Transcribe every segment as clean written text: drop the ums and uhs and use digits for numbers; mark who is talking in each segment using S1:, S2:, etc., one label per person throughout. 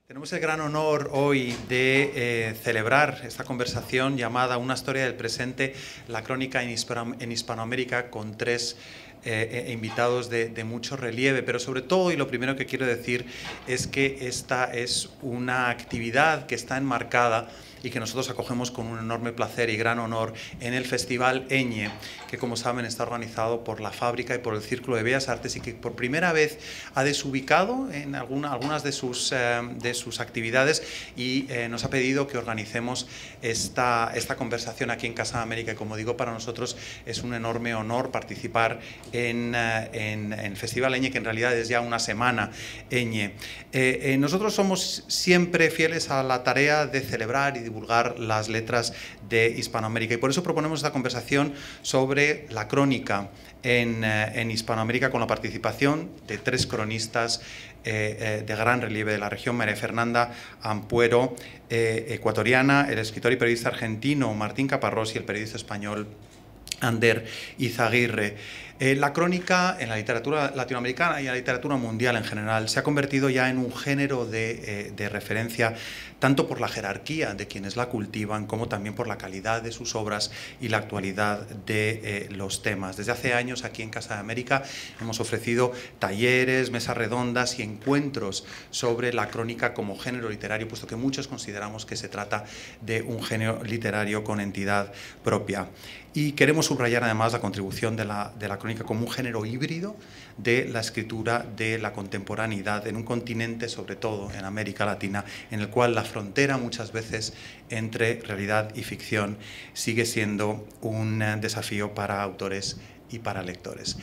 S1: Tenemos el gran honor hoy de celebrar esta conversación llamada Una historia del presente, la crónica en Hispanoamérica, con tres invitados de mucho relieve, pero sobre todo, y lo primero que quiero decir, es que esta es una actividad que está enmarcada y que nosotros acogemos con un enorme placer y gran honor en el Festival Eñe, que como saben está organizado por la Fábrica y por el Círculo de Bellas Artes y que por primera vez ha desubicado en algunas de sus actividades y nos ha pedido que organicemos esta conversación aquí en Casa de América. Y como digo, para nosotros es un enorme honor participar en el Festival Eñe, que en realidad es ya una semana Eñe. Nosotros somos siempre fieles a la tarea de celebrar y divulgar las letras de Hispanoamérica, y por eso proponemos esta conversación sobre la crónica en Hispanoamérica, con la participación de tres cronistas de gran relieve de la región: María Fernanda Ampuero, ecuatoriana; el escritor y periodista argentino Martín Caparrós y el periodista español Ander Izaguirre. La crónica en la literatura latinoamericana y en la literatura mundial en general se ha convertido ya en un género de referencia, tanto por la jerarquía de quienes la cultivan como también por la calidad de sus obras y la actualidad de los temas. Desde hace años aquí en Casa de América hemos ofrecido talleres, mesas redondas y encuentros sobre la crónica como género literario, puesto que muchos consideramos que se trata de un género literario con entidad propia. Y queremos subrayar además la contribución de la crónica como un género híbrido de la escritura de la contemporaneidad en un continente, sobre todo en América Latina, en el cual la frontera muchas veces entre realidad y ficción sigue siendo un desafío para autores y para lectores.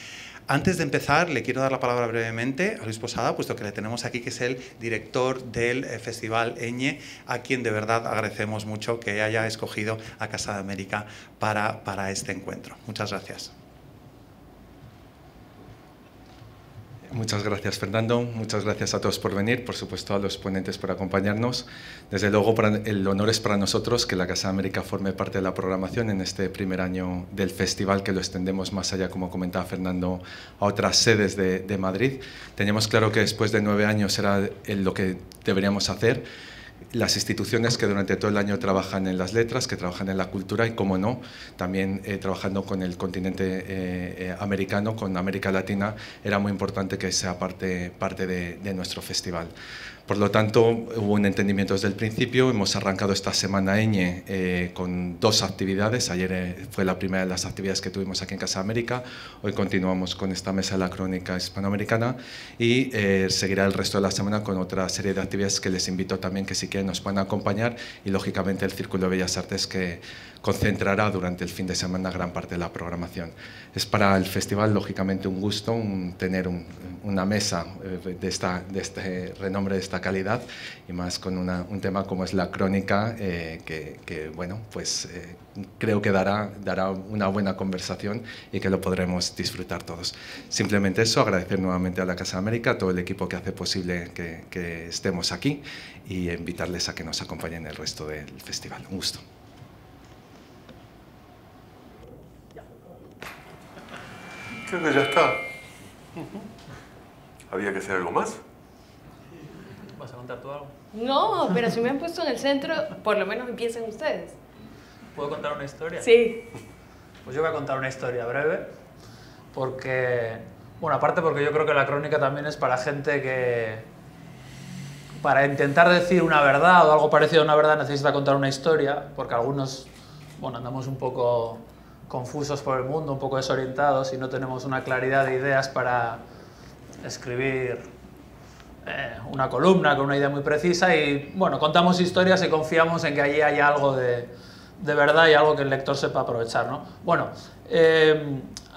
S1: Antes de empezar, le quiero dar la palabra brevemente a Luis Posada, puesto que le tenemos aquí, que es el director del Festival Eñe, a quien de verdad agradecemos mucho que haya escogido a Casa de América para este encuentro. Muchas gracias.
S2: Muchas gracias, Fernando. Muchas gracias a todos por venir, por supuesto a los ponentes por acompañarnos. Desde luego, el honor es para nosotros que la Casa de América forme parte de la programación en este primer año del festival, que lo extendemos más allá, como comentaba Fernando, a otras sedes de Madrid. Teníamos claro que después de 9 años era lo que deberíamos hacer. Las instituciones que durante todo el año trabajan en las letras, que trabajan en la cultura y, como no, también trabajando con el continente americano, con América Latina, era muy importante que sea parte de nuestro festival. Por lo tanto, hubo un entendimiento desde el principio. Hemos arrancado esta semana Eñe con 2 actividades. Ayer fue la primera de las actividades que tuvimos aquí en Casa de América. Hoy continuamos con esta mesa de la crónica hispanoamericana y seguirá el resto de la semana con otra serie de actividades que les invito también que si quieren nos puedan acompañar, y lógicamente el Círculo de Bellas Artes, que concentrará durante el fin de semana gran parte de la programación. Es para el festival lógicamente un gusto tener una mesa de este renombre, de esta calidad, y más con un tema como es la crónica, que bueno, pues creo que dará una buena conversación y que lo podremos disfrutar todos. Simplemente eso, agradecer nuevamente a la Casa de América, a todo el equipo que hace posible que estemos aquí, y invitarles a que nos acompañen el resto del festival. Un gusto.
S3: Creo que ya está. ¿Había que hacer algo más?
S4: ¿Vas a contar tú algo?
S5: No, pero si me han puesto en el centro, por lo menos empiecen ustedes.
S4: ¿Puedo contar una historia?
S5: Sí.
S4: Pues yo voy a contar una historia breve, porque, bueno, aparte porque yo creo que la crónica también es para gente que, para intentar decir una verdad o algo parecido a una verdad, necesita contar una historia, porque algunos, bueno, andamos un poco confusos por el mundo, un poco desorientados y no tenemos una claridad de ideas para escribir una columna con una idea muy precisa, y bueno, contamos historias y confiamos en que allí haya algo de verdad y algo que el lector sepa aprovechar, ¿no? Bueno,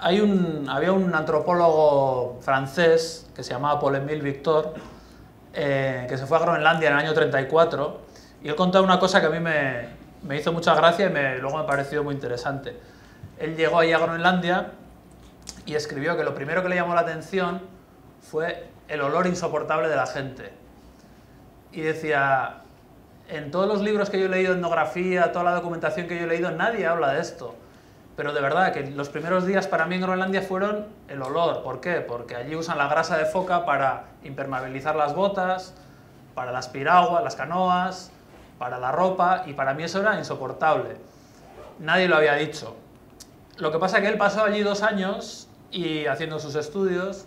S4: había un antropólogo francés que se llamaba Paul-Émile Victor, que se fue a Groenlandia en el año 34, y él contaba una cosa que a mí me hizo mucha gracia y luego me pareció muy interesante. Él llegó allí a Groenlandia y escribió que lo primero que le llamó la atención fue el olor insoportable de la gente. Y decía, en todos los libros que yo he leído, etnografía, toda la documentación que yo he leído, nadie habla de esto. Pero de verdad que los primeros días para mí en Groenlandia fueron el olor. ¿Por qué? Porque allí usan la grasa de foca para impermeabilizar las botas, para las piraguas, las canoas, para la ropa, y para mí eso era insoportable. Nadie lo había dicho. Lo que pasa es que él pasó allí 2 años y haciendo sus estudios,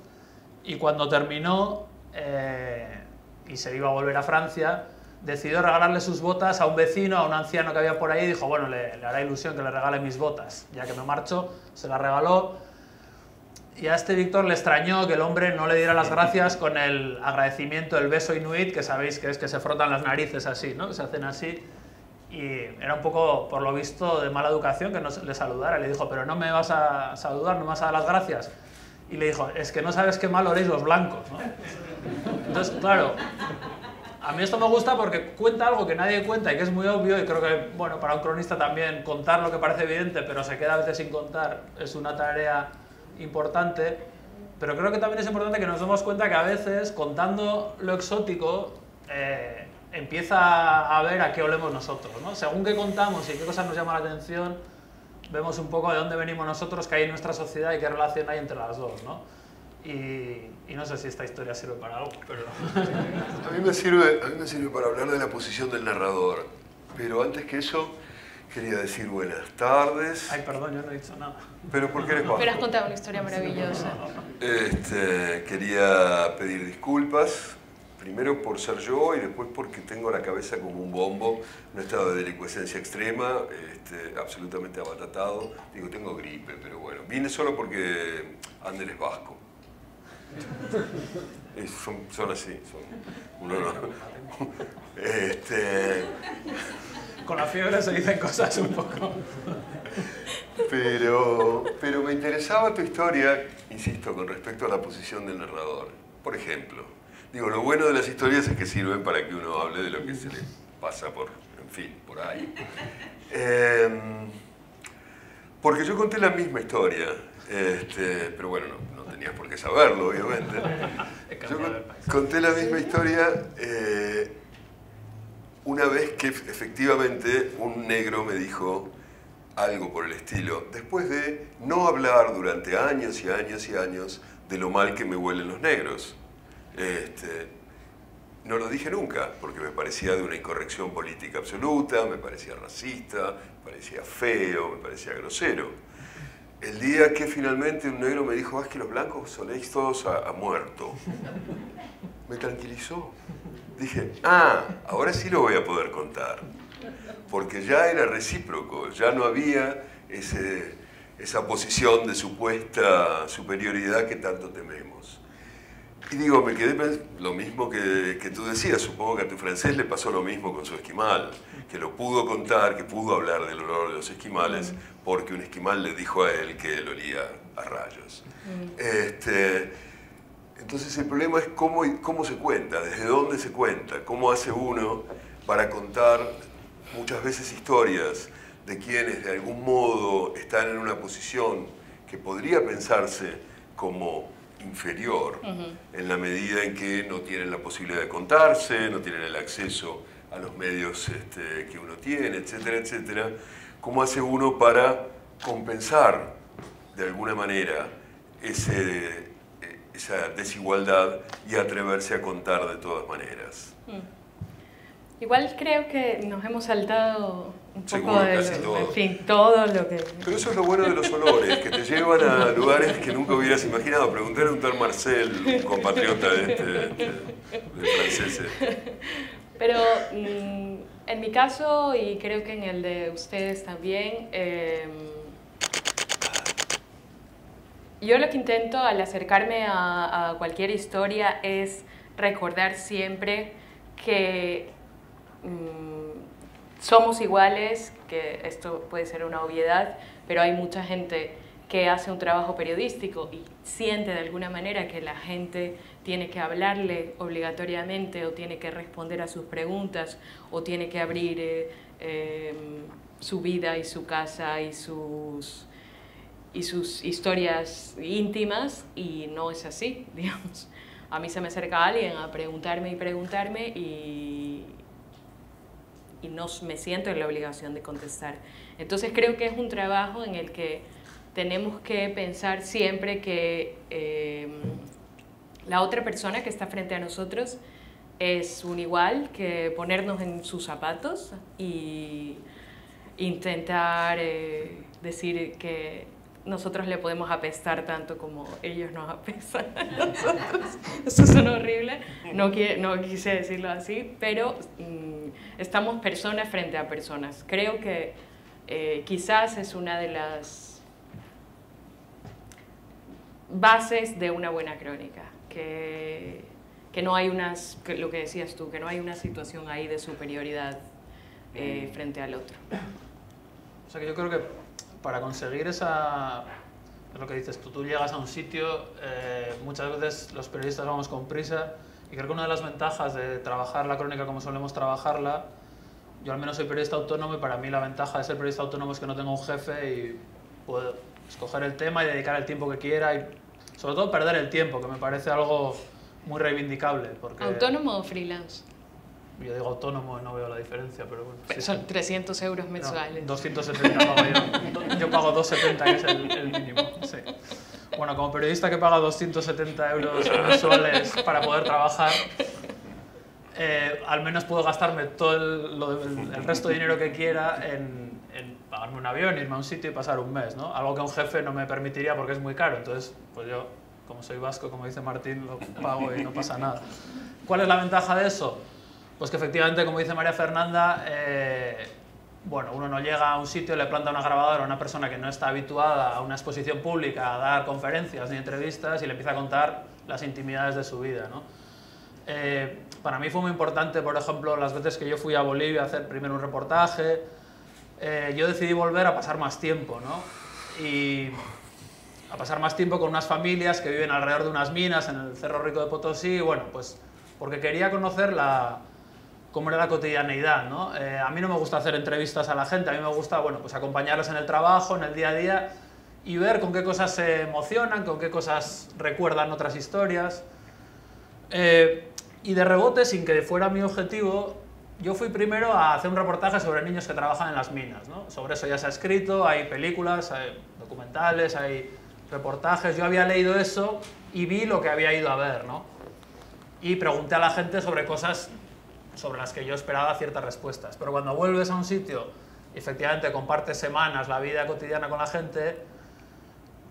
S4: y cuando terminó y se iba a volver a Francia, decidió regalarle sus botas a un vecino, a un anciano que había por ahí, y dijo, bueno, le hará ilusión que le regale mis botas. Ya que me marcho, se las regaló, y a este Víctor le extrañó que el hombre no le diera las gracias con el agradecimiento, el beso inuit, que sabéis que es que se frotan las narices así, ¿no? Que se hacen así, y era un poco, por lo visto, de mala educación que no le saludara. Le dijo, pero no me vas a saludar, no me vas a dar las gracias. Y le dijo, es que no sabes qué mal oléis los blancos, ¿no? Entonces, claro, a mí esto me gusta porque cuenta algo que nadie cuenta y que es muy obvio, y creo que, bueno, para un cronista también contar lo que parece evidente pero se queda a veces sin contar es una tarea importante, pero creo que también es importante que nos demos cuenta que a veces, contando lo exótico, empieza a ver a qué olemos nosotros, ¿no? Según qué contamos y qué cosas nos llaman la atención, vemos un poco de dónde venimos nosotros, qué hay en nuestra sociedad y qué relación hay entre las dos, ¿no? Y no sé si esta historia sirve para algo, pero...
S3: A mí me sirve para hablar de la posición del narrador, pero antes que eso quería decir buenas tardes.
S4: Ay, perdón, yo no he dicho nada.
S3: Pero ¿por qué eres bajo?
S5: Pero has contado una historia maravillosa.
S3: Quería pedir disculpas, primero por ser yo y después porque tengo la cabeza como un bombo, un estado de delicuescencia extrema, absolutamente abatatado. Digo, tengo gripe, pero bueno, vine solo porque Ander es vasco. Son así, uno no.
S4: Con la fiebre se dicen cosas un poco...
S3: Pero me interesaba tu historia, insisto, con respecto a la posición del narrador. Por ejemplo, digo, lo bueno de las historias es que sirven para que uno hable de lo que se le pasa por ahí. Porque yo conté la misma historia, pero bueno, no tenías por qué saberlo, obviamente. Yo conté la misma historia una vez que efectivamente un negro me dijo algo por el estilo, después de no hablar durante años y años y años de lo mal que me huelen los negros. No lo dije nunca, porque me parecía de una incorrección política absoluta, me parecía racista, me parecía feo, me parecía grosero. El día que finalmente un negro me dijo, es que los blancos soléis todos a muerto, me tranquilizó. Dije, ahora sí lo voy a poder contar. Porque ya era recíproco, ya no había esa posición de supuesta superioridad que tanto tememos. Y digo, me quedé lo mismo que tú decías, supongo que a tu francés le pasó lo mismo con su esquimal, que lo pudo contar, que pudo hablar del olor de los esquimales, porque un esquimal le dijo a él que él olía a rayos. Entonces el problema es cómo se cuenta, desde dónde se cuenta, cómo hace uno para contar muchas veces historias de quienes de algún modo están en una posición que podría pensarse como inferior en la medida en que no tienen la posibilidad de contarse, no tienen el acceso a los medios que uno tiene, etcétera, etcétera. ¿Cómo hace uno para compensar de alguna manera esa desigualdad y atreverse a contar de todas maneras?
S5: Igual creo que nos hemos saltado un poco
S3: Seguro, casi todo.
S5: en fin, todo lo que...
S3: Pero eso es lo bueno de los olores, que te llevan a lugares que nunca hubieras imaginado. Preguntar a un tal Marcel, un compatriota de franceses.
S5: Pero en mi caso, y creo que en el de ustedes también, yo lo que intento al acercarme a cualquier historia es recordar siempre que somos iguales, que esto puede ser una obviedad, pero hay mucha gente que hace un trabajo periodístico y siente de alguna manera que la gente tiene que hablarle obligatoriamente o tiene que responder a sus preguntas o tiene que abrir su vida y su casa y sus historias íntimas, y no es así, digamos. A mí se me acerca alguien a preguntarme y no me siento en la obligación de contestar. Entonces creo que es un trabajo en el que tenemos que pensar siempre que la otra persona que está frente a nosotros es un igual que ponernos en sus zapatos y intentar decir que nosotros le podemos apestar tanto como ellos nos apestan a nosotros. Eso suena horrible, no quise decirlo así, pero estamos personas frente a personas. Creo que quizás es una de las bases de una buena crónica, que no hay lo que decías tú, que no hay una situación ahí de superioridad frente al otro.
S4: O sea que yo creo que para conseguir esa... Es lo que dices tú llegas a un sitio, muchas veces los periodistas vamos con prisa, y creo que una de las ventajas de trabajar la crónica como solemos trabajarla, yo al menos soy periodista autónomo, y para mí la ventaja de ser periodista autónomo es que no tengo un jefe y puedo escoger el tema y dedicar el tiempo que quiera, y sobre todo perder el tiempo, que me parece algo muy reivindicable. Porque
S5: ¿Autónomo o freelance?
S4: Yo digo autónomo y no veo la diferencia, pero bueno.
S5: Pero son 300 euros mensuales.
S4: No, 270 pago yo. Yo pago 270, que es el mínimo. Sí. Bueno, como periodista que paga 270 euros mensuales para poder trabajar, al menos puedo gastarme todo el resto de dinero que quiera en pagarme un avión, irme a un sitio y pasar un mes, ¿no? Algo que un jefe no me permitiría porque es muy caro. Entonces, pues yo, como soy vasco, como dice Martín, lo pago y no pasa nada. ¿Cuál es la ventaja de eso? Pues que efectivamente, como dice María Fernanda, bueno, uno no llega a un sitio y le planta una grabadora a una persona que no está habituada a una exposición pública, a dar conferencias ni entrevistas, y le empieza a contar las intimidades de su vida, ¿no? Para mí fue muy importante, por ejemplo, las veces que yo fui a Bolivia a hacer primero un reportaje, yo decidí volver a pasar más tiempo, ¿no? Y a pasar más tiempo con unas familias que viven alrededor de unas minas en el Cerro Rico de Potosí, y bueno, pues porque quería conocer cómo era la cotidianeidad, ¿no? A mí no me gusta hacer entrevistas a la gente, a mí me gusta, bueno, pues acompañarlos en el trabajo, en el día a día, y ver con qué cosas se emocionan, con qué cosas recuerdan otras historias. Y de rebote, sin que fuera mi objetivo, yo fui primero a hacer un reportaje sobre niños que trabajan en las minas, ¿no? Sobre eso ya se ha escrito, hay películas, hay documentales, hay reportajes. Yo había leído eso y vi lo que había ido a ver, ¿no? Y pregunté a la gente sobre cosas sobre las que yo esperaba ciertas respuestas. Pero cuando vuelves a un sitio y efectivamente compartes semanas la vida cotidiana con la gente,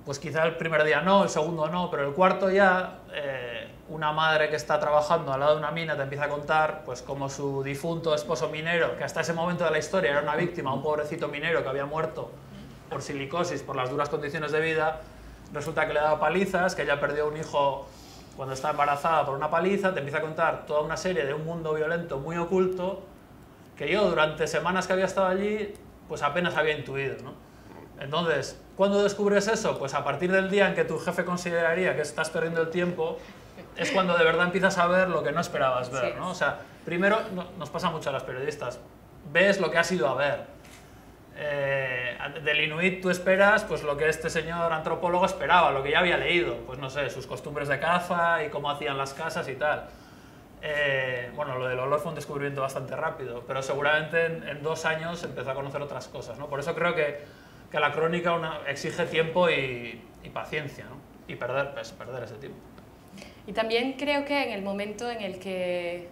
S4: pues quizá el primer día no, el segundo no, pero el cuarto ya, una madre que está trabajando al lado de una mina te empieza a contar pues cómo su difunto esposo minero, que hasta ese momento de la historia era una víctima, un pobrecito minero que había muerto por silicosis, por las duras condiciones de vida, resulta que le daba palizas, que ella perdió un hijo cuando está embarazada por una paliza, te empieza a contar toda una serie de un mundo violento muy oculto que yo durante semanas que había estado allí pues apenas había intuido, ¿no? Entonces, ¿cuándo descubres eso? Pues a partir del día en que tu jefe consideraría que estás perdiendo el tiempo, es cuando de verdad empiezas a ver lo que no esperabas ver, ¿no? O sea, primero, nos pasa mucho a los periodistas, ves lo que has ido a ver. Del Inuit tú esperas pues lo que este señor antropólogo esperaba, lo que ya había leído, pues no sé, sus costumbres de caza y cómo hacían las casas y tal. Bueno, lo del olor fue un descubrimiento bastante rápido, pero seguramente en 2 años empezó a conocer otras cosas, ¿no? Por eso creo que la crónica exige tiempo y paciencia, ¿no? Y perder ese tiempo.
S5: Y también creo que en el momento en el que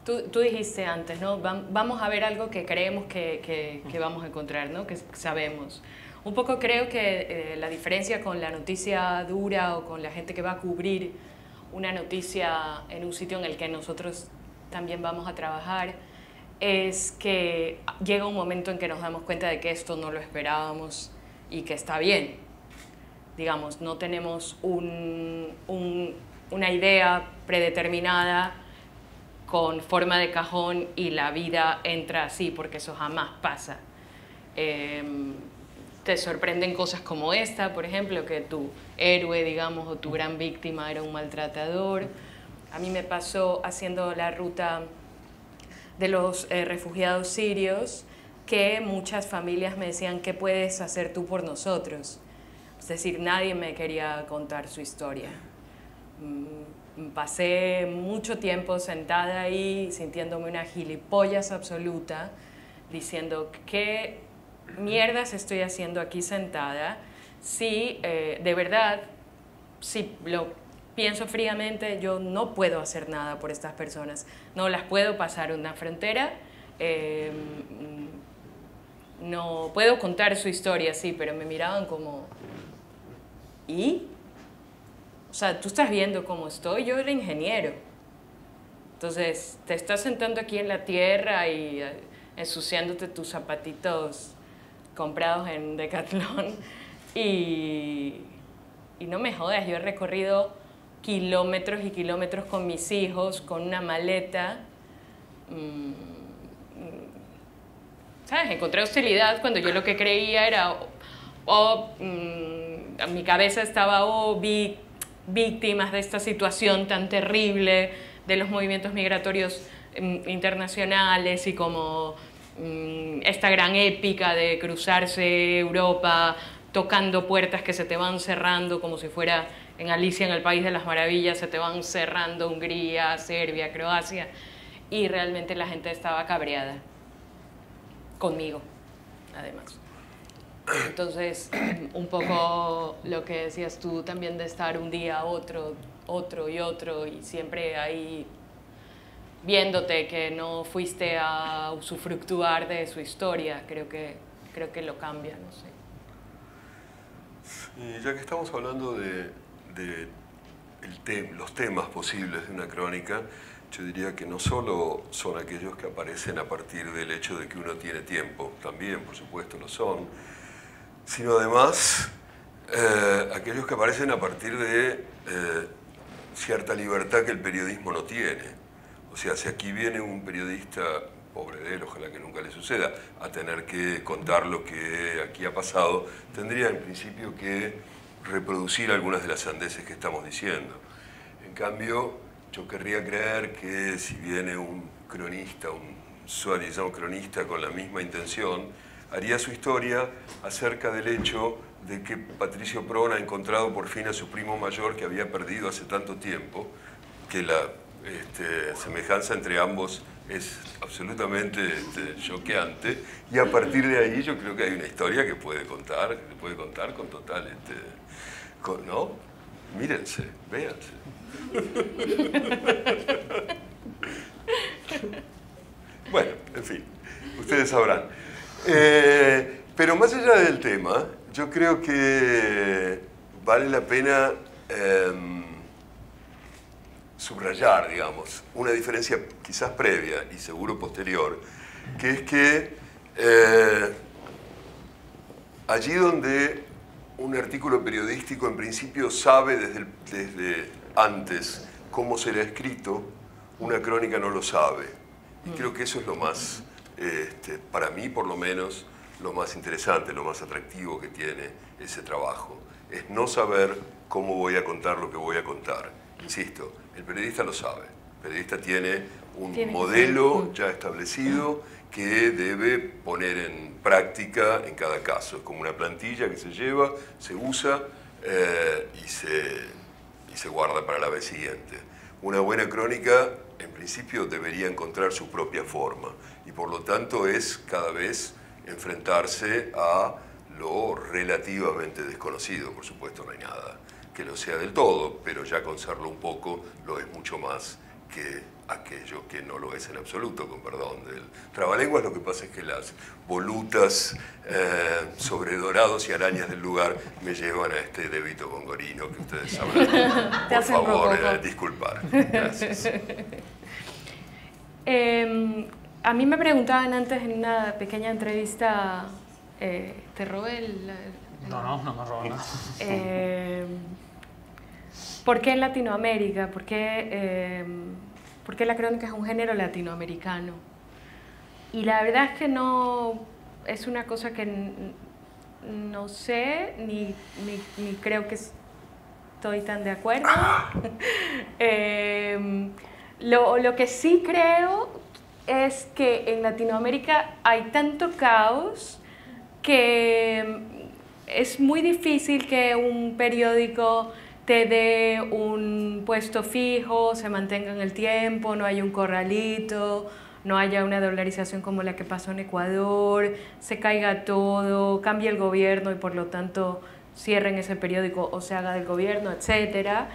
S5: tú dijiste antes, ¿no? Vamos a ver algo que creemos que vamos a encontrar, ¿no? Que sabemos. Un poco creo que la diferencia con la noticia dura o con la gente que va a cubrir una noticia en un sitio en el que nosotros también vamos a trabajar es que llega un momento en que nos damos cuenta de que esto no lo esperábamos y que está bien. Digamos, no tenemos una idea predeterminada con forma de cajón y la vida entra así, porque eso jamás pasa. Te sorprenden cosas como esta, por ejemplo, que tu héroe, digamos, o tu gran víctima era un maltratador. A mí me pasó haciendo la ruta de los refugiados sirios, que muchas familias me decían, ¿qué puedes hacer tú por nosotros? Es decir, nadie me quería contar su historia. Pasé mucho tiempo sentada ahí, sintiéndome una gilipollas absoluta, diciendo, ¿qué mierdas estoy haciendo aquí sentada? Si de verdad, si lo pienso fríamente, yo no puedo hacer nada por estas personas, no las puedo pasar una frontera, no puedo contar su historia, sí, pero me miraban como, ¿y? O sea, tú estás viendo cómo estoy, yo era ingeniero. Entonces, te estás sentando aquí en la tierra y ensuciándote tus zapatitos comprados en Decathlon y no me jodas, yo he recorrido kilómetros y kilómetros con mis hijos, con una maleta. ¿Sabes? Encontré hostilidad cuando yo lo que creía era, mi cabeza estaba, víctimas de esta situación tan terrible de los movimientos migratorios internacionales y como esta gran épica de cruzarse Europa tocando puertas que se te van cerrando como si fuera en Alicia en el País de las Maravillas, se te van cerrando Hungría, Serbia, Croacia, y realmente la gente estaba cabreada conmigo, además. Entonces, un poco lo que decías tú también de estar un día otro y siempre ahí viéndote que no fuiste a usufructuar de su historia, creo que lo cambia, no sé.
S3: Y ya que estamos hablando de los temas posibles de una crónica, yo diría que no solo son aquellos que aparecen a partir del hecho de que uno tiene tiempo, también por supuesto lo son, sino además aquellos que aparecen a partir de cierta libertad que el periodismo no tiene. O sea, si aquí viene un periodista, pobre de él, ojalá que nunca le suceda, a tener que contar lo que aquí ha pasado, tendría en principio que reproducir algunas de las sandeces que estamos diciendo. En cambio, yo querría creer que si viene un cronista, un soi-disant cronista con la misma intención, haría su historia acerca del hecho de que Patricio Prón ha encontrado por fin a su primo mayor que había perdido hace tanto tiempo, que la semejanza entre ambos es absolutamente choqueante, y a partir de ahí yo creo que hay una historia que se puede contar con total... ¿no? Mírense, véanse. Bueno, en fin, ustedes sabrán. Pero más allá del tema, yo creo que vale la pena subrayar, digamos, una diferencia quizás previa y seguro posterior, que es que allí donde un artículo periodístico en principio sabe desde antes cómo será escrito, una crónica no lo sabe. Y creo que eso es lo más, para mí por lo menos, lo más interesante, lo más atractivo que tiene ese trabajo. Es no saber cómo voy a contar lo que voy a contar. Insisto, el periodista lo sabe. El periodista tiene un modelo ya establecido que debe poner en práctica en cada caso. Es como una plantilla que se lleva, se usa y se guarda para la vez siguiente. Una buena crónica, en principio, debería encontrar su propia forma y por lo tanto es cada vez enfrentarse a lo relativamente desconocido. Por supuesto, no hay nada que lo sea del todo, pero ya con serlo un poco lo es mucho más que aquello que no lo es en absoluto, con perdón del trabalenguas. Lo que pasa es que las volutas sobre dorados y arañas del lugar me llevan a este débito gongorino que ustedes sabrán. Por favor, disculpar. Gracias.
S5: A mí me preguntaban antes en una pequeña entrevista, ¿te robé el...?
S4: No me robó nada.
S5: ¿Por qué en Latinoamérica? ¿Por qué la crónica es un género latinoamericano? Y la verdad es que no es una cosa que no sé, ni creo que estoy tan de acuerdo. Lo que sí creo es que en Latinoamérica hay tanto caos que es muy difícil que un periódico te dé un puesto fijo, se mantenga en el tiempo, no haya un corralito, no haya una dolarización como la que pasó en Ecuador, se caiga todo, cambie el gobierno y por lo tanto cierren ese periódico o se haga del gobierno, etc.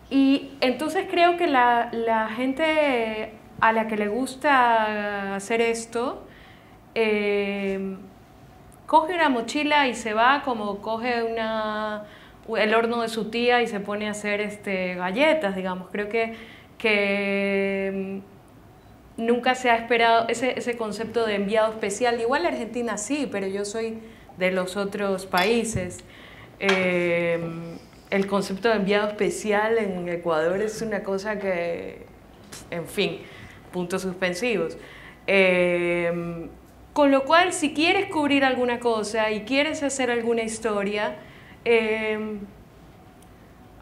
S5: Y entonces creo que la gente a la que le gusta hacer esto, coge una mochila y se va como coge el horno de su tía y se pone a hacer galletas, digamos. Creo que nunca se ha esperado ese concepto de enviado especial. Igual Argentina sí, pero yo soy de los otros países. El concepto de enviado especial en Ecuador es una cosa que, en fin, puntos suspensivos. Con lo cual, si quieres cubrir alguna cosa y quieres hacer alguna historia,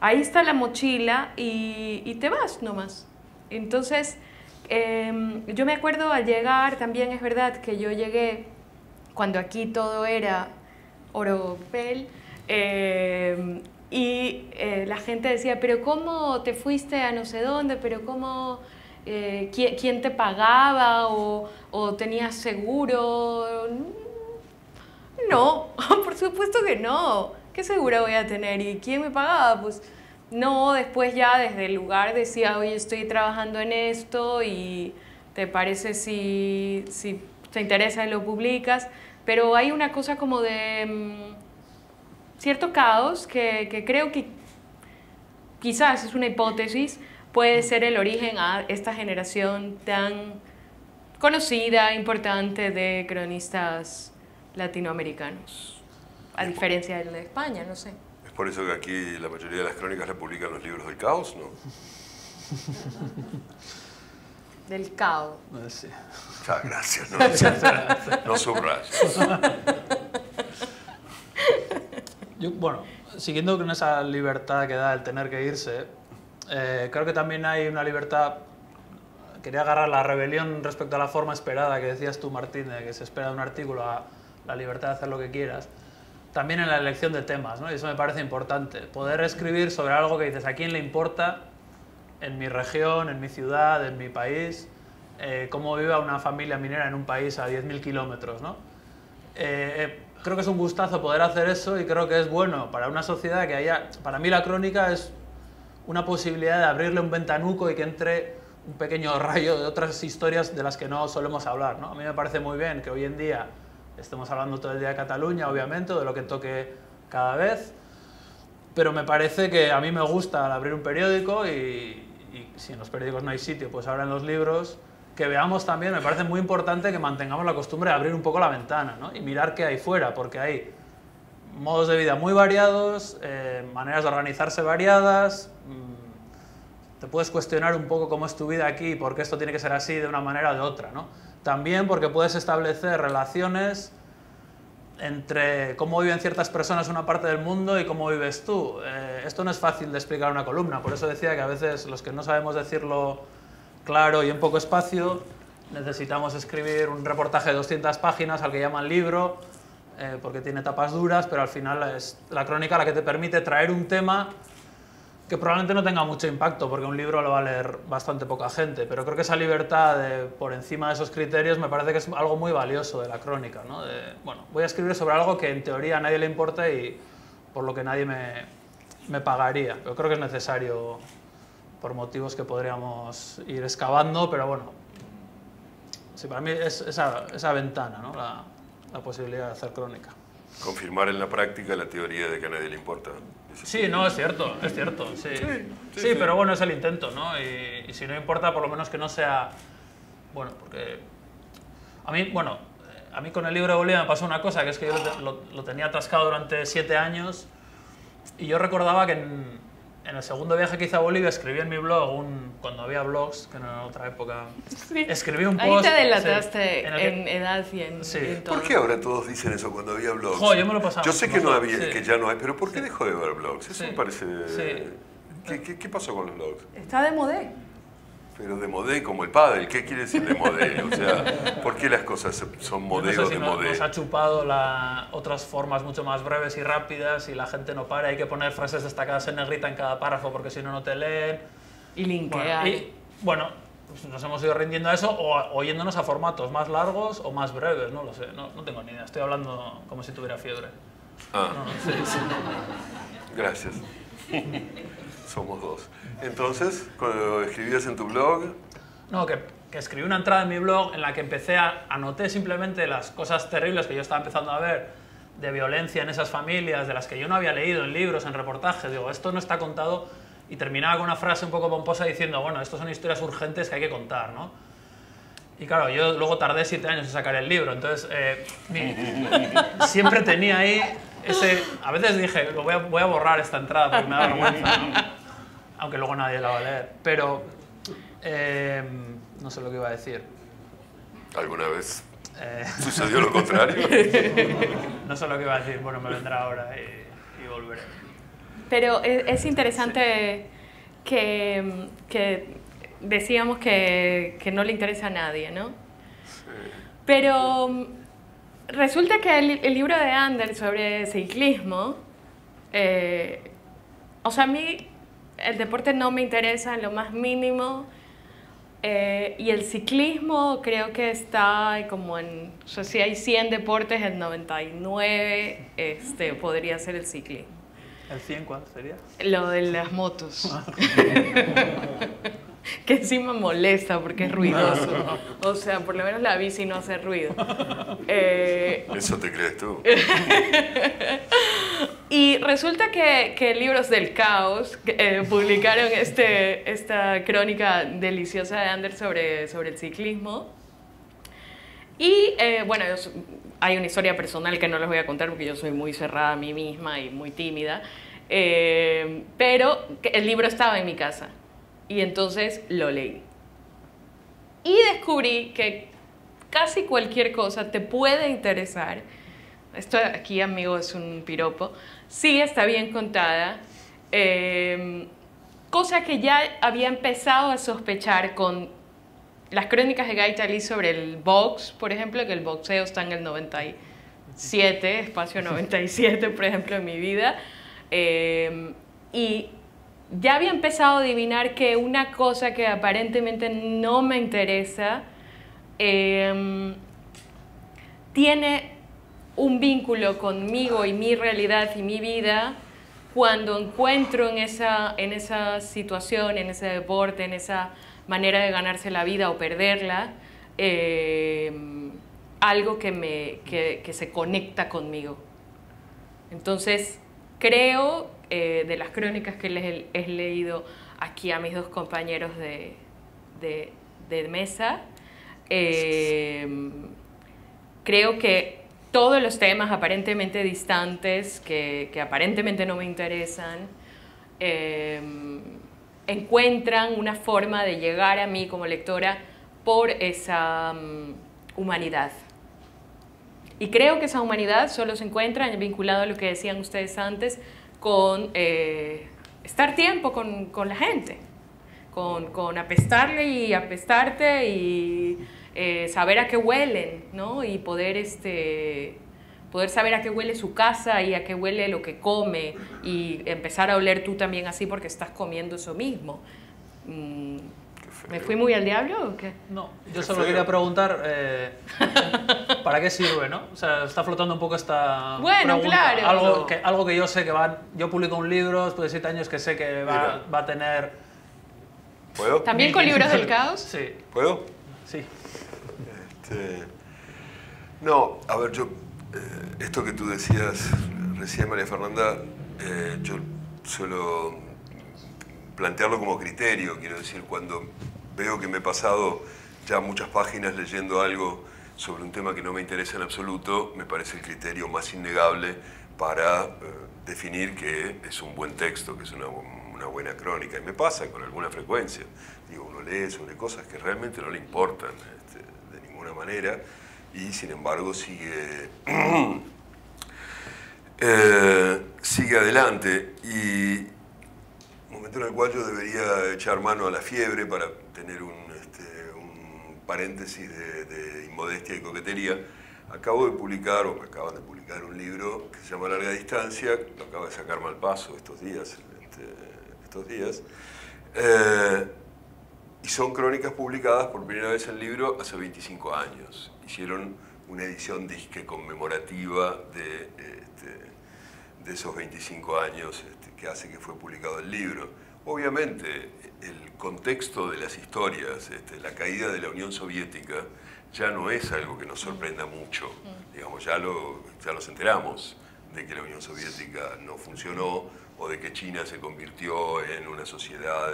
S5: ahí está la mochila y te vas nomás. Entonces, yo me acuerdo al llegar, también es verdad que yo llegué cuando aquí todo era oropel, y la gente decía, pero ¿cómo te fuiste a no sé dónde? ¿Pero cómo? ¿Quién te pagaba? ¿O tenías seguro? No, por supuesto que no. ¿Qué seguro voy a tener? ¿Y quién me pagaba? Pues no, después ya desde el lugar decía, oye, estoy trabajando en esto y ¿te parece si te interesa y lo publicas? Pero hay una cosa como de cierto caos que creo que quizás es una hipótesis, puede ser el origen a esta generación tan conocida, importante de cronistas latinoamericanos, a diferencia del de España, no sé.
S3: Es por eso que aquí la mayoría de las crónicas la publican los libros del caos, ¿no?
S5: Del caos.
S4: Sí.
S3: Ah, gracias, no subrayes.
S4: Yo, bueno, siguiendo con esa libertad que da el tener que irse, creo que también hay una libertad. Quería agarrar la rebelión respecto a la forma esperada que decías tú, Martín, de que se espera de un artículo a la libertad de hacer lo que quieras. También en la elección de temas, ¿no? Y eso me parece importante. Poder escribir sobre algo que dices, ¿a quién le importa en mi región, en mi ciudad, en mi país, cómo vive una familia minera en un país a 10.000 kilómetros, ¿no? Creo que es un gustazo poder hacer eso y creo que es bueno para una sociedad que haya... Para mí la crónica es una posibilidad de abrirle un ventanuco y que entre un pequeño rayo de otras historias de las que no solemos hablar, ¿no? A mí me parece muy bien que hoy en día estemos hablando todo el día de Cataluña, obviamente, o de lo que toque cada vez, pero me parece que a mí me gusta al abrir un periódico y si en los periódicos no hay sitio, pues ahora en los libros, que veamos también, me parece muy importante que mantengamos la costumbre de abrir un poco la ventana, ¿no? Y mirar qué hay fuera, porque hay modos de vida muy variados, maneras de organizarse variadas, te puedes cuestionar un poco cómo es tu vida aquí y por qué esto tiene que ser así de una manera o de otra, ¿no? También porque puedes establecer relaciones entre cómo viven ciertas personas en una parte del mundo y cómo vives tú. Esto no es fácil de explicar en una columna, por eso decía que a veces los que no sabemos decirlo claro y en poco espacio, necesitamos escribir un reportaje de 200 páginas al que llaman libro, porque tiene tapas duras, pero al final es la crónica la que te permite traer un tema que probablemente no tenga mucho impacto, porque un libro lo va a leer bastante poca gente, pero creo que esa libertad por encima de esos criterios me parece que es algo muy valioso de la crónica, ¿no? Bueno, voy a escribir sobre algo que en teoría a nadie le importa y por lo que nadie me pagaría, pero creo que es necesario por motivos que podríamos ir excavando, pero bueno, sí, para mí es esa ventana, ¿no? La posibilidad de hacer crónica.
S3: Confirmar en la práctica la teoría de que a nadie le importa.
S4: Sí, no, es cierto, sí. Sí, pero bueno, es el intento, ¿no? Y si no importa, por lo menos que no sea... Bueno, porque... A mí con el libro de Bolivia me pasó una cosa, que es que yo lo tenía atascado durante 7 años y yo recordaba que en el segundo viaje que hice a Bolivia escribí en mi blog, cuando había blogs, que no era otra época,
S5: sí.
S4: Escribí un post...
S5: Ahí te delataste
S4: sí,
S5: en edad y en todo.
S3: ¿Por qué ahora todos dicen eso cuando había blogs?
S4: Jo, yo me lo pasaba.
S3: Yo sé que,
S4: sí.
S3: que ya no hay, pero ¿por qué dejó de haber blogs? Eso
S4: Sí.
S3: me parece...
S4: Sí.
S3: ¿Qué pasó con los blogs?
S5: Está de modé.
S3: Pero de modé como el pádel, ¿qué quiere decir de modé? O sea, ¿por qué las cosas son modé
S4: Yo no
S3: o
S4: sé
S3: de
S4: si
S3: modé?
S4: nos ha chupado otras formas mucho más breves y rápidas y la gente no para, hay que poner frases destacadas en negrita en cada párrafo porque si no, no te leen.
S5: Y linkear.
S4: Bueno, pues nos hemos ido rindiendo a eso o yéndonos a formatos más largos o más breves, no lo sé, no tengo ni idea, estoy hablando como si tuviera fiebre.
S3: Ah,
S4: No, sí.
S3: gracias. somos dos. Entonces, cuando escribías en tu blog...
S4: No, que escribí una entrada en mi blog en la que anoté simplemente las cosas terribles que yo estaba empezando a ver de violencia en esas familias, de las que yo no había leído en libros, en reportajes. Digo, esto no está contado, y terminaba con una frase un poco pomposa diciendo, bueno, estas son historias urgentes que hay que contar, ¿no? Y claro, yo luego tardé 7 años en sacar el libro, entonces siempre tenía ahí ese... A veces dije, voy a borrar esta entrada porque me da vergüenza, ¿no? Aunque luego nadie la va a leer, pero... no sé lo que iba a decir.
S3: ¿Alguna vez sucedió lo contrario?
S4: No sé lo que iba a decir, bueno, me vendrá ahora y volveré.
S5: Pero es interesante que decíamos que no le interesa a nadie, ¿no?
S3: Sí.
S5: Pero resulta que el libro de Ander sobre ciclismo, o sea, a mí el deporte no me interesa en lo más mínimo, y el ciclismo creo que está como en, o sea, si hay 100 deportes, el 99 podría ser el ciclismo.
S4: ¿El 100 cuál sería?
S5: Lo de las motos. Que encima molesta porque es ruidoso. O sea, por lo menos la bici no hace ruido.
S3: Eso te crees tú.
S5: Y resulta que Libros del Caos publicaron esta crónica deliciosa de Ander sobre el ciclismo. Y bueno, hay una historia personal que no les voy a contar porque yo soy muy cerrada a mí misma y muy tímida. Pero el libro estaba en mi casa y entonces lo leí. Y descubrí que casi cualquier cosa te puede interesar. Esto aquí, amigo, es un piropo. Sí, está bien contada. Cosa que ya había empezado a sospechar con las crónicas de Guy Talí sobre el box, por ejemplo, que el boxeo está en el 97, espacio 97, por ejemplo, en mi vida. Y ya había empezado a adivinar que una cosa que aparentemente no me interesa tiene un vínculo conmigo y mi realidad y mi vida cuando encuentro en esa situación, en ese deporte, en esa manera de ganarse la vida o perderla, algo que se conecta conmigo. Entonces, creo, de las crónicas que les he leído aquí a mis dos compañeros de mesa, creo que todos los temas aparentemente distantes, que aparentemente no me interesan, encuentran una forma de llegar a mí como lectora por esa humanidad. Y creo que esa humanidad solo se encuentra vinculado a lo que decían ustedes antes, con estar tiempo con la gente, con apestarle y apestarte y saber a qué huelen, ¿no? Y poder saber a qué huele su casa y a qué huele lo que come y empezar a oler tú también así porque estás comiendo eso mismo. ¿Me fui muy al diablo o qué?
S4: No, yo solo quería preguntar ¿para qué sirve, no? O sea, está flotando un poco esta
S5: bueno,
S4: pregunta.
S5: Claro.
S4: Algo que yo sé que yo publico un libro después de 7 años que sé que va a tener...
S3: ¿Puedo?
S5: ¿También con Libros del Caos?
S4: Sí.
S3: ¿Puedo?
S4: Sí.
S3: No, a ver, yo... esto que tú decías recién, María Fernanda, yo suelo plantearlo como criterio. Quiero decir, cuando veo que me he pasado ya muchas páginas leyendo algo sobre un tema que no me interesa en absoluto, me parece el criterio más innegable para definir que es un buen texto, que es una buena crónica. Y me pasa con alguna frecuencia. Digo, uno lee sobre cosas que realmente no le importan de ninguna manera y sin embargo sigue adelante. Y un momento en el cual yo debería echar mano a la fiebre para tener un paréntesis de inmodestia y coquetería. Acabo de publicar, o me acaban de publicar, un libro que se llama Larga Distancia, lo acaba de sacar Malpaso estos días, y son crónicas publicadas por primera vez en libro hace 25 años. Hicieron una edición disque conmemorativa de esos 25 años que hace que fue publicado el libro. Obviamente, el contexto de las historias, la caída de la Unión Soviética, ya no es algo que nos sorprenda mucho. Digamos, ya los enteramos de que la Unión Soviética no funcionó o de que China se convirtió en una sociedad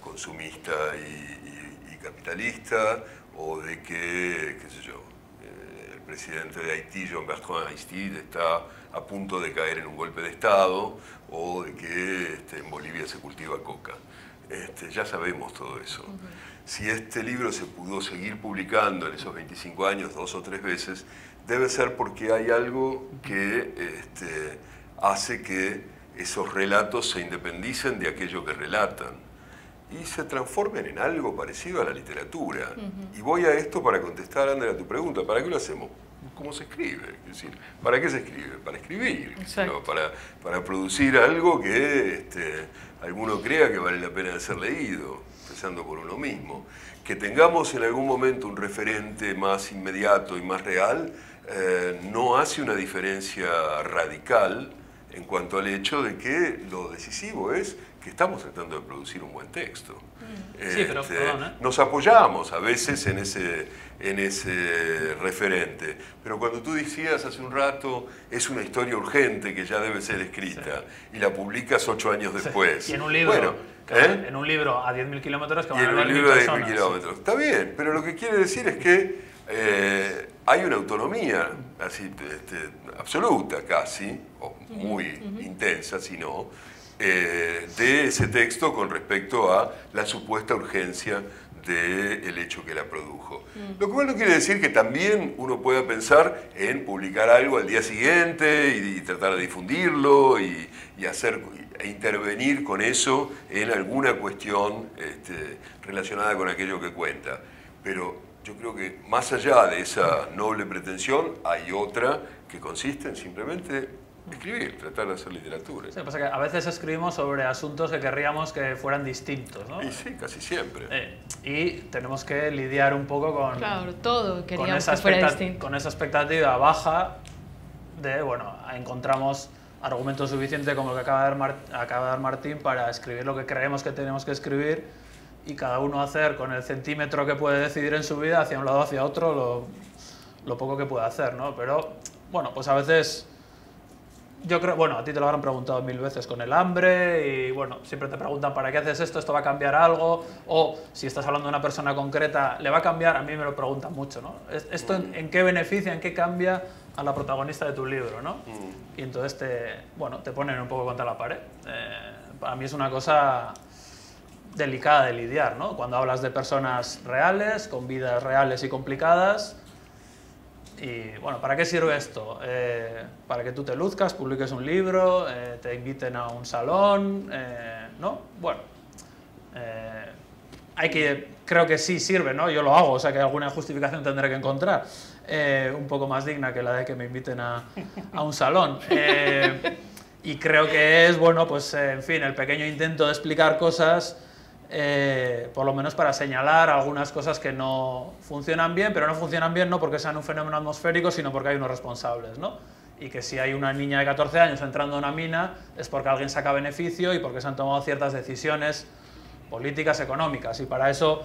S3: consumista y capitalista, o de que, qué sé yo, el presidente de Haití, Jean-Bertrand Aristide, está a punto de caer en un golpe de Estado, o de que en Bolivia se cultiva coca. Ya sabemos todo eso. Si este libro se pudo seguir publicando en esos 25 años 2 o 3 veces, debe ser porque hay algo que hace que esos relatos se independicen de aquello que relatan y se transformen en algo parecido a la literatura. Y voy a esto para contestar, Ander, a tu pregunta. ¿Para qué lo hacemos? ¿Cómo se escribe? Es decir, ¿para qué se escribe? Para escribir, ¿no? Para producir algo que alguno crea que vale la pena de ser leído, empezando por uno mismo. Que tengamos en algún momento un referente más inmediato y más real, no hace una diferencia radical en cuento al hecho de que lo decisivo es que estamos tratando de producir un buen texto.
S4: Sí, pero perdón,
S3: Nos apoyamos a veces en ese referente, pero cuando tú decías hace un rato, es una historia urgente que ya debe ser escrita, y la publicas 8 años después.
S4: Y en un libro,
S3: bueno,
S4: en un libro a 10.000 kilómetros que van a leer 1.000
S3: libro de 10.000
S4: personas.
S3: kilómetros. Está bien, pero lo que quiere decir es que hay una autonomía así, absoluta casi, o muy intensa, si no, de ese texto con respecto a la supuesta urgencia del hecho que la produjo. Lo cual no quiere decir que también uno pueda pensar en publicar algo al día siguiente y tratar de difundirlo e intervenir con eso en alguna cuestión relacionada con aquello que cuenta. Pero yo creo que más allá de esa noble pretensión hay otra que consiste en simplemente escribir, tratar de hacer literatura.
S4: Sí, pasa que a veces escribimos sobre asuntos que querríamos que fueran distintos, ¿no?
S3: Y sí, casi siempre.
S4: Y tenemos que lidiar un poco con,
S5: claro, todo queríamos
S4: con,
S5: que fuera distinto.
S4: Con esa expectativa baja de, bueno, encontramos argumentos suficientes como el que acaba de dar Martín para escribir lo que creemos que tenemos que escribir y cada uno hacer con el centímetro que puede decidir en su vida, hacia un lado o hacia otro, lo poco que puede hacer, ¿no? Pero, bueno, pues a veces... Yo creo, bueno, a ti te lo habrán preguntado 1000 veces con el hambre y, bueno, siempre te preguntan ¿para qué haces esto? ¿Esto va a cambiar algo? O si estás hablando de una persona concreta, ¿le va a cambiar? A mí me lo preguntan mucho, ¿no? ¿Esto en qué beneficia, en qué cambia a la protagonista de tu libro, ¿no? Y entonces te ponen un poco contra la pared. Para mí es una cosa delicada de lidiar, ¿no? Cuando hablas de personas reales, con vidas reales y complicadas. Y bueno, ¿para qué sirve esto? Para que tú te luzcas, publiques un libro, te inviten a un salón, ¿no? Bueno, creo que sí sirve, ¿no? Yo lo hago, o sea que alguna justificación tendré que encontrar, un poco más digna que la de que me inviten a un salón. Y creo que es, bueno, pues en fin, el pequeño intento de explicar cosas, por lo menos para señalar algunas cosas que no funcionan bien, pero no funcionan bien no porque sean un fenómeno atmosférico, sino porque hay unos responsables, ¿no? Y que si hay una niña de 14 años entrando a una mina es porque alguien saca beneficio y porque se han tomado ciertas decisiones políticas, económicas, y para eso,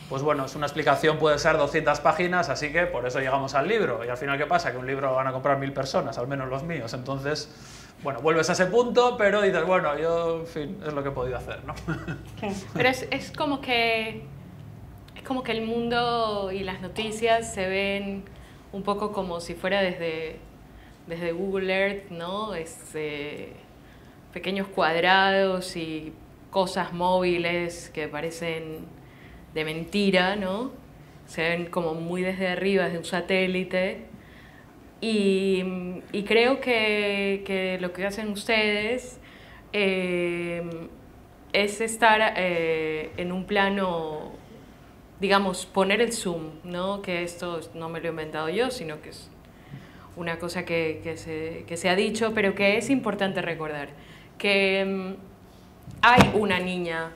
S4: pues bueno, es una explicación, puede ser 200 páginas, así que por eso llegamos al libro. Y al final, ¿qué pasa? Que un libro lo van a comprar 1000 personas, al menos los míos, entonces... Bueno, vuelves a ese punto, pero dices, bueno, yo, en fin, es lo que he podido hacer, ¿no?
S5: Pero es como que el mundo y las noticias se ven un poco como si fuera desde Google Earth, ¿no? Pequeños cuadrados y cosas móviles que parecen de mentira, ¿no? Se ven como muy desde arriba, desde un satélite. Y creo que lo que hacen ustedes es estar en un plano, digamos, poner el zoom, ¿no? Que esto no me lo he inventado yo, sino que es una cosa que se ha dicho, pero que es importante recordar. Que hay una niña,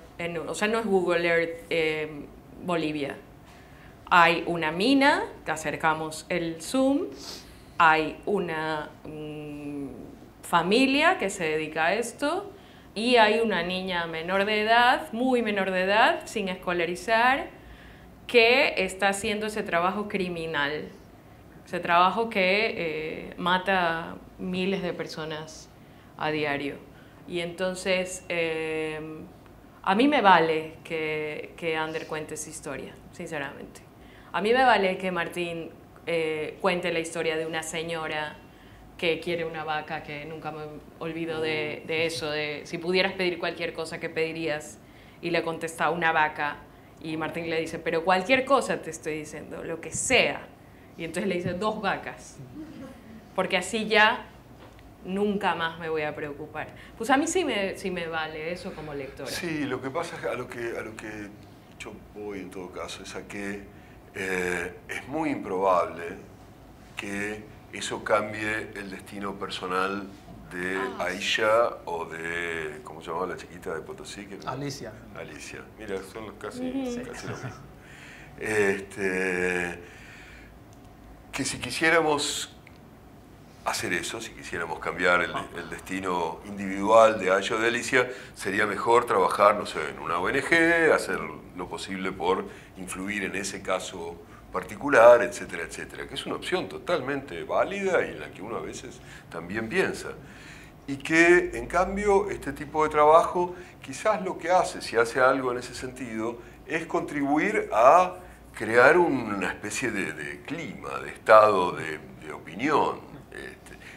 S5: o sea, no es Google Earth Bolivia. Hay una mina, que acercamos el zoom. Hay una familia que se dedica a esto, y hay una niña menor de edad, muy menor de edad, sin escolarizar, que está haciendo ese trabajo criminal, ese trabajo que mata miles de personas a diario. Y entonces, a mí me vale que Ander cuente esa historia, sinceramente. A mí me vale que Martín cuente la historia de una señora que quiere una vaca, que nunca me olvido de eso, de si pudieras pedir cualquier cosa, ¿qué pedirías? Y le contesta una vaca, y Martín le dice, pero cualquier cosa te estoy diciendo, lo que sea. Y entonces le dice 2 vacas, porque así ya nunca más me voy a preocupar. Pues a mí sí me vale eso como lectora.
S3: Sí, lo que pasa es a lo que yo voy en todo caso es a que es muy improbable que eso cambie el destino personal de Aisha o de, ¿cómo se llamaba la chiquita de Potosí?
S4: Alicia.
S3: Alicia. Mira, son casi lo mismo. Que si quisiéramos hacer eso, si quisiéramos cambiar el destino individual de Aisha o de Alicia, sería mejor trabajar, no sé, en una ONG, hacer lo posible por influir en ese caso particular, etcétera, etcétera, que es una opción totalmente válida y en la que uno a veces también piensa. Y que, en cambio, este tipo de trabajo, quizás lo que hace, si hace algo en ese sentido, es contribuir a crear una especie de clima, de estado de opinión,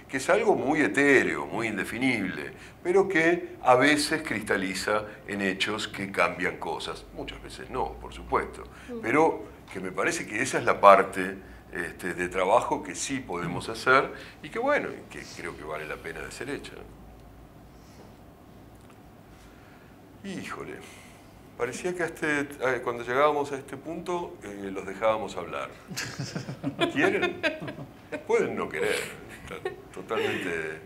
S3: que es algo muy etéreo, muy indefinible, pero que a veces cristaliza en hechos que cambian cosas. Muchas veces no, por supuesto, pero que me parece que esa es la parte de trabajo que sí podemos hacer y que, bueno, que creo que vale la pena de ser hecha. Híjole, parecía que cuando llegábamos a este punto los dejábamos hablar. ¿Quieren? Pueden no querer. Está totalmente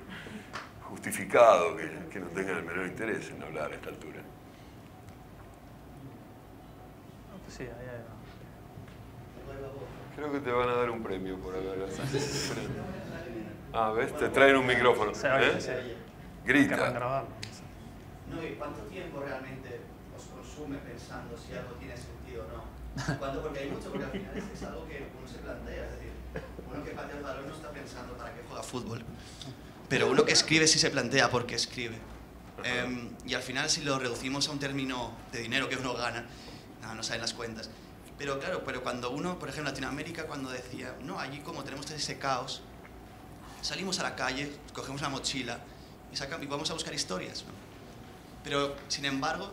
S3: justificado que no tengan el menor interés en hablar a esta altura.
S4: Sí, ahí hay.
S3: Creo que te van a dar un premio por haber... Ah, ¿ves? Te traen un micrófono.
S4: Se oye, se oye.
S3: Grita.
S6: No, ¿y cuánto tiempo realmente os consume pensando si algo tiene sentido o no? Porque hay mucho, porque al final es algo que uno se plantea, es decir, uno que patea el balón no está pensando para qué juega fútbol, pero uno que escribe sí se plantea por qué escribe. Y al final, si lo reducimos a un término de dinero que uno gana, no salen las cuentas. Pero claro, cuando uno, por ejemplo, en Latinoamérica, cuando decía, no, allí como tenemos ese caos, salimos a la calle, cogemos la mochila y vamos a buscar historias, ¿no? Pero, sin embargo,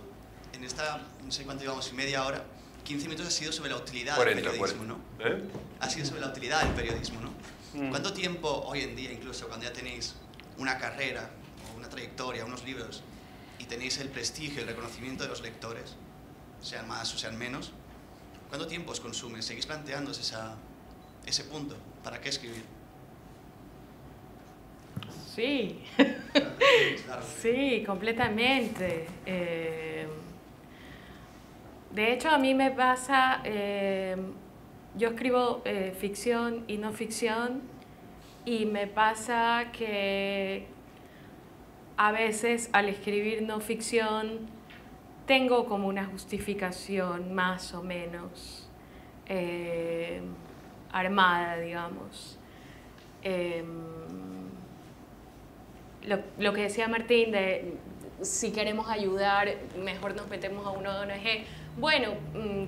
S6: en esta, no sé cuánto llevamos, media hora, 15 minutos ha sido sobre la utilidad del periodismo,
S3: 40.
S6: ¿no? Ha sido sobre la utilidad del periodismo, ¿no? ¿Cuánto tiempo hoy en día, incluso cuando ya tenéis una carrera o una trayectoria, unos libros, y tenéis el prestigio, el reconocimiento de los lectores, sean más o sean menos, ¿cuánto tiempo os consume? ¿Seguís planteándose ese punto? ¿Para qué escribir?
S5: Sí, sí, completamente. De hecho, a mí me pasa, yo escribo ficción y no ficción, y me pasa que a veces al escribir no ficción tengo como una justificación más o menos armada, digamos. Lo que decía Martín de si queremos ayudar, mejor nos metemos a una ONG. Bueno,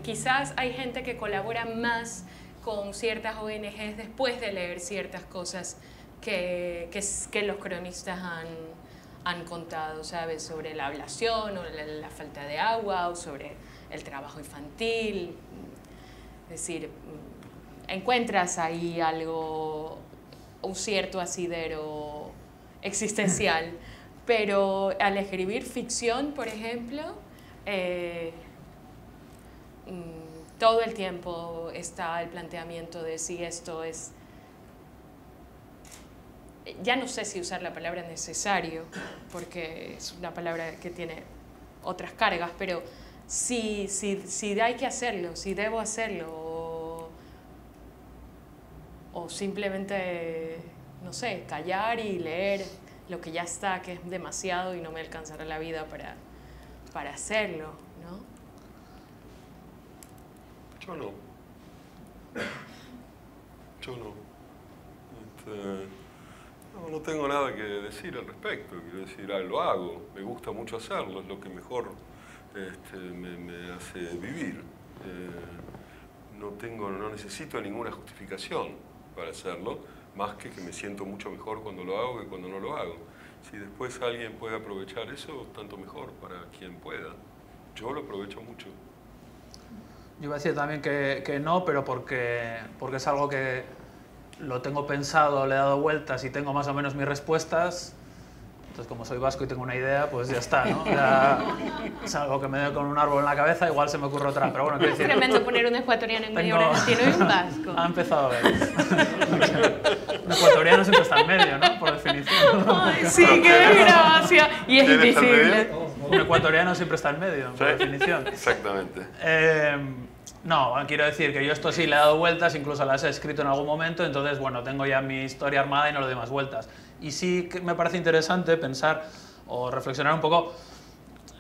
S5: quizás hay gente que colabora más con ciertas ONGs después de leer ciertas cosas que los cronistas han contado, ¿sabes? Sobre la ablación o la falta de agua o sobre el trabajo infantil. Es decir, encuentras ahí algo, un cierto asidero existencial, pero al escribir ficción, por ejemplo, todo el tiempo está el planteamiento de si esto es, ya no sé si usar la palabra necesario, porque es una palabra que tiene otras cargas, pero si hay que hacerlo, si debo hacerlo, o simplemente, no sé, callar y leer lo que ya está, que es demasiado y no me alcanzará la vida para hacerlo, ¿no?
S3: Yo no. Yo no. No tengo nada que decir al respecto. Quiero decir, lo hago. Me gusta mucho hacerlo. Es lo que mejor me hace vivir. No necesito ninguna justificación para hacerlo, más que me siento mucho mejor cuando lo hago que cuando no lo hago. Si después alguien puede aprovechar eso, tanto mejor para quien pueda. Yo lo aprovecho mucho.
S4: Yo iba a decir también que no, pero porque es algo que lo tengo pensado, le he dado vueltas y tengo más o menos mis respuestas. Entonces, como soy vasco y tengo una idea, pues ya está, ¿no? Ya es algo que me doy con un árbol en la cabeza, igual se me ocurre otra. Pero bueno, quiero decir...
S5: Es tremendo poner un ecuatoriano en medio, un argentino y un vasco.
S4: Ha empezado a ver. Un ecuatoriano siempre está en medio, ¿no? Por definición.
S5: Ay, sí, qué desgracia. Y es invisible.
S4: Un ecuatoriano siempre está en medio, por definición.
S3: Exactamente.
S4: No, quiero decir que yo esto sí le he dado vueltas, incluso las he escrito en algún momento, entonces, bueno, tengo ya mi historia armada y no le doy más vueltas. Y sí que me parece interesante pensar o reflexionar un poco.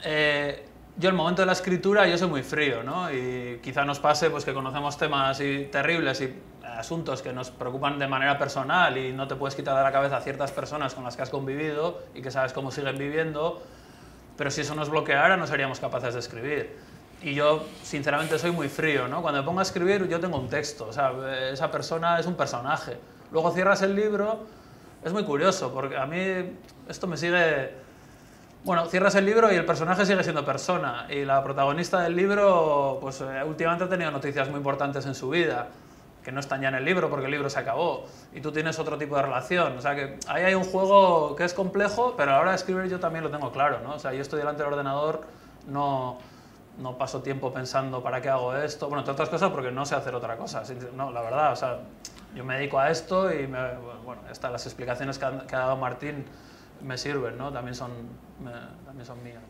S4: Yo, el momento de la escritura, yo soy muy frío, ¿no? Y quizá nos pase pues, que conocemos temas terribles y asuntos que nos preocupan de manera personal y no te puedes quitar de la cabeza a ciertas personas con las que has convivido y que sabes cómo siguen viviendo, pero si eso nos bloqueara no seríamos capaces de escribir. Y yo, sinceramente, soy muy frío, ¿no? Cuando me pongo a escribir, yo tengo un texto, o sea, esa persona es un personaje. Luego cierras el libro, es muy curioso, porque a mí esto me sigue... Bueno, cierras el libro y el personaje sigue siendo persona, y la protagonista del libro, pues últimamente ha tenido noticias muy importantes en su vida, que no están ya en el libro porque el libro se acabó, y tú tienes otro tipo de relación. O sea, que ahí hay un juego que es complejo, pero a la hora de escribir yo también lo tengo claro, ¿no? O sea, yo estoy delante del ordenador, no paso tiempo pensando para qué hago esto, bueno, entre otras cosas porque no sé hacer otra cosa, no, la verdad, o sea, yo me dedico a esto y, bueno, las explicaciones que ha dado Martín me sirven, ¿no? También son mías.